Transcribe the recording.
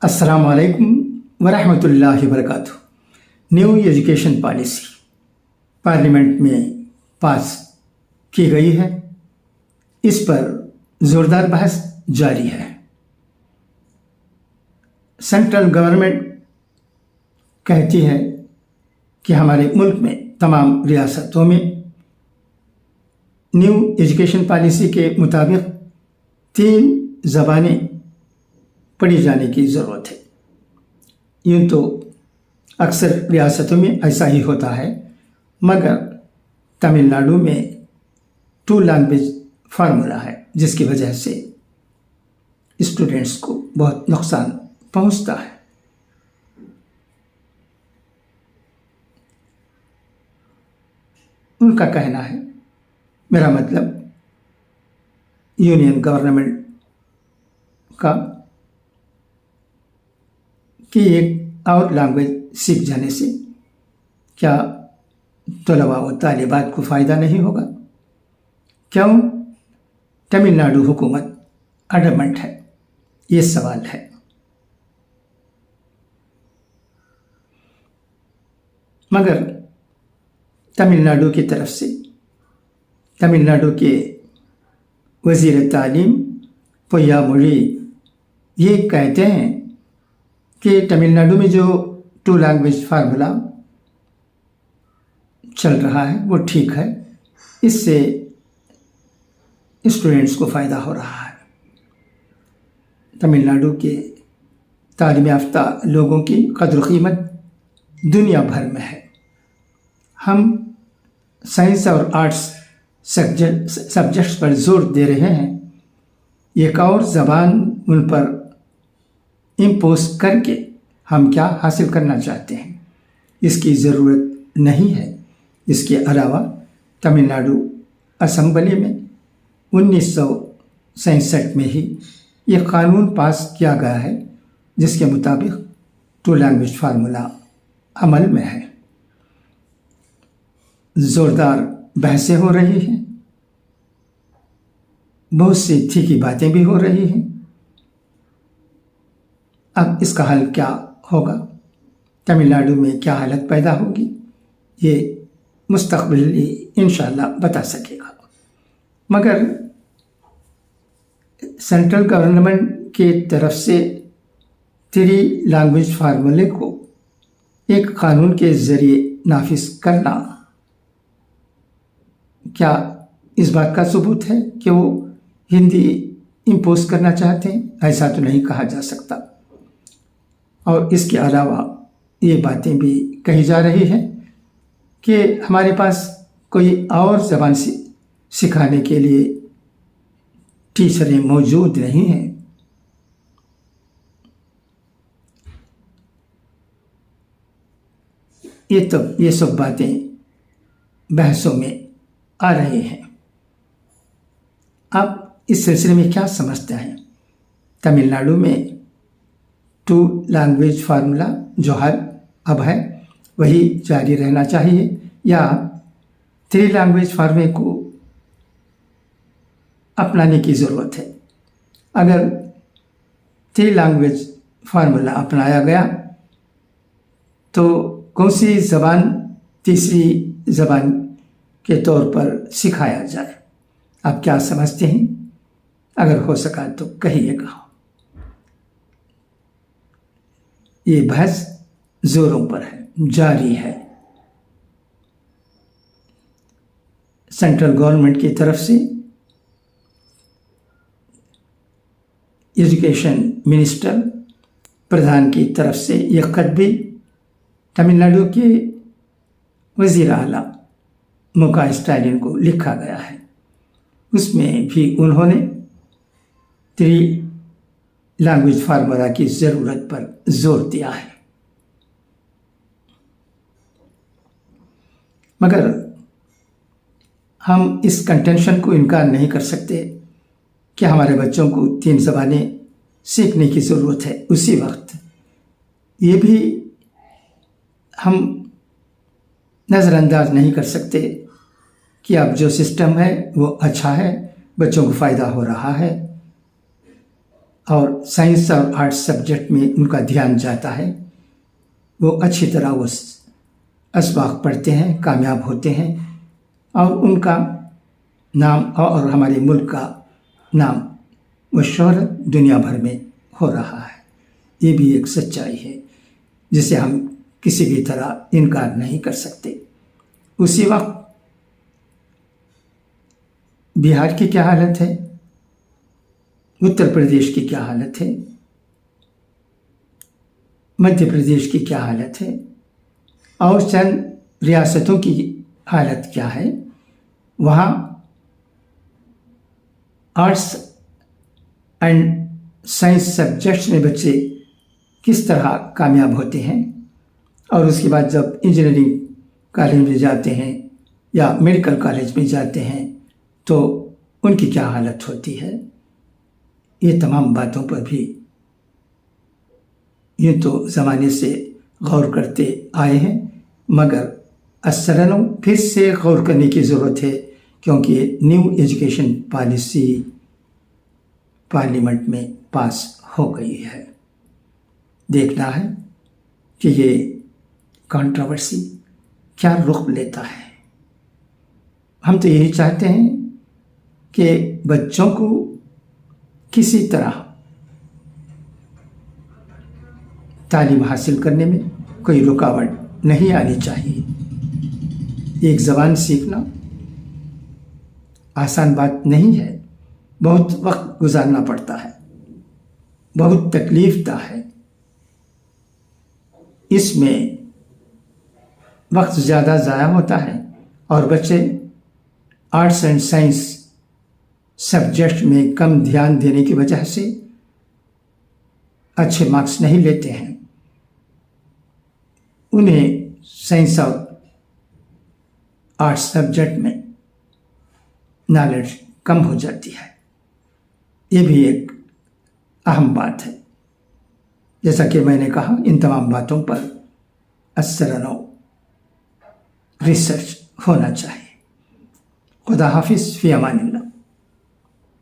अस्सलाम वालेकुम वरहमतुल्लाहि वबरकातुहू। न्यू एजुकेशन पॉलिसी पार्लियामेंट में पास की गई है। इस पर ज़ोरदार बहस जारी है। सेंट्रल गवर्नमेंट कहती है कि हमारे मुल्क में तमाम रियासतों में न्यू एजुकेशन पॉलिसी के मुताबिक 3 ज़बानें पढ़ी जाने की ज़रूरत है। यूँ तो अक्सर रियासतों में ऐसा ही होता है, मगर तमिलनाडु में 2 लैंग्वेज फार्मूला है, जिसकी वजह से स्टूडेंट्स को बहुत नुकसान पहुंचता है। उनका कहना है, मेरा मतलब यूनियन गवर्नमेंट का, कि एक और लैंग्वेज सीख जाने से क्या तलबा व तालिबात को फ़ायदा नहीं होगा? क्यों तमिलनाडु हुकूमत एडमेंट है? ये सवाल है। मगर तमिलनाडु की तरफ से तमिलनाडु के वज़ीर तालीम पोय्यामोळी ये कहते हैं कि तमिलनाडु में जो 2 लैंग्वेज फार्मूला चल रहा है वो ठीक है, इससे स्टूडेंट्स को फ़ायदा हो रहा है। तमिलनाडु के तालीम याफ्ता लोगों की कद्र कीमत दुनिया भर में है। हम साइंस और आर्ट्स सब्जेक्ट्स पर जोर दे रहे हैं। एक और ज़बान उन पर इम्पोज करके हम क्या हासिल करना चाहते हैं, इसकी ज़रूरत नहीं है। इसके अलावा तमिलनाडु असेंबली में 1967 में ही ये कानून पास किया गया है, जिसके मुताबिक 2 लैंग्वेज फार्मूला अमल में है। ज़ोरदार बहसें हो रही हैं, बहुत सी तीखी बातें भी हो रही हैं। अब इसका हल क्या होगा, तमिलनाडु में क्या हालत पैदा होगी, ये मुस्तक़बिल इंशाअल्लाह बता सकेगा। मगर सेंट्रल गवर्नमेंट के तरफ से 3 लैंग्वेज फार्मूले को एक कानून के ज़रिए नाफिज करना क्या इस बात का सबूत है कि वो हिंदी इम्पोज करना चाहते हैं? ऐसा तो नहीं कहा जा सकता। और इसके अलावा ये बातें भी कही जा रही हैं कि हमारे पास कोई और ज़बान सिखाने के लिए टीचरें मौजूद नहीं हैं। ये सब बातें बहसों में आ रही हैं। आप इस सिलसिले में क्या समझते हैं? तमिलनाडु में 2 लैंग्वेज फार्मूला जो अब है वही जारी रहना चाहिए, या 3 लैंग्वेज फार्मूले को अपनाने की ज़रूरत है? अगर 3 लैंग्वेज फार्मूला अपनाया गया तो कौन सी ज़बान तीसरी ज़बान के तौर पर सिखाया जाए? आप क्या समझते हैं? अगर हो सका तो कहिएगा। ये बहस जोरों पर है, जारी है। सेंट्रल गवर्नमेंट की तरफ से एजुकेशन मिनिस्टर प्रधान की तरफ से यह खत भी तमिलनाडु के वज़ीर आला मुका स्टालिन को लिखा गया है। उसमें भी उन्होंने 3 लैंग्वेज फार्मूला की ज़रूरत पर जोर दिया है। मगर हम इस कंटेंशन को इनकार नहीं कर सकते कि हमारे बच्चों को 3 ज़बानें सीखने की ज़रूरत है। उसी वक्त ये भी हम नज़रअंदाज नहीं कर सकते कि अब जो सिस्टम है वो अच्छा है, बच्चों को फ़ायदा हो रहा है। اور سائنس اور آرٹس سبجیکٹ میں ان کا دھیان جاتا ہے، وہ اچھی طرح وہ اسباق پڑھتے ہیں، کامیاب ہوتے ہیں، اور ان کا نام اور ہمارے ملک کا نام و شہرت دنیا بھر میں ہو رہا ہے۔ یہ بھی ایک سچائی ہے جسے ہم کسی بھی طرح انکار نہیں کر سکتے۔ اسی وقت بہار کی کیا حالت ہے، اتر پردیش کی کیا حالت ہے، مدھیہ پردیش کی کیا حالت ہے، اور چند ریاستوں کی حالت کیا ہے، وہاں آرٹس اینڈ سائنس سبجیکٹس میں بچے کس طرح کامیاب ہوتے ہیں، اور اس کے بعد جب انجینئرنگ کالج میں جاتے ہیں یا میڈیکل کالج میں جاتے ہیں تو ان کی کیا حالت ہوتی ہے۔ یہ تمام باتوں پر بھی یہ تو زمانے سے غور کرتے آئے ہیں، مگر اثرنو پھر سے غور کرنے کی ضرورت ہے، کیونکہ نیو ایجوکیشن پالیسی پارلیمنٹ میں پاس ہو گئی ہے۔ دیکھنا ہے کہ یہ کنٹروورسی کیا رخ لیتا ہے۔ ہم تو یہی چاہتے ہیں کہ بچوں کو کسی طرح تعلیم حاصل کرنے میں کوئی رکاوٹ نہیں آنی چاہیے۔ ایک زبان سیکھنا آسان بات نہیں ہے، بہت وقت گزارنا پڑتا ہے، بہت تکلیف دہ ہے، اس میں وقت زیادہ ضائع ہوتا ہے، اور بچے آرٹس اینڈ سائنس سبجیکٹ میں کم دھیان دینے کی وجہ سے اچھے مارکس نہیں لیتے ہیں، انہیں سائنس اور آرٹس سبجیکٹ میں نالج کم ہو جاتی ہے۔ یہ بھی ایک اہم بات ہے۔ جیسا کہ میں نے کہا، ان تمام باتوں پر اثرنو ریسرچ ہونا چاہیے۔ خدا حافظ، فی امان اللہ۔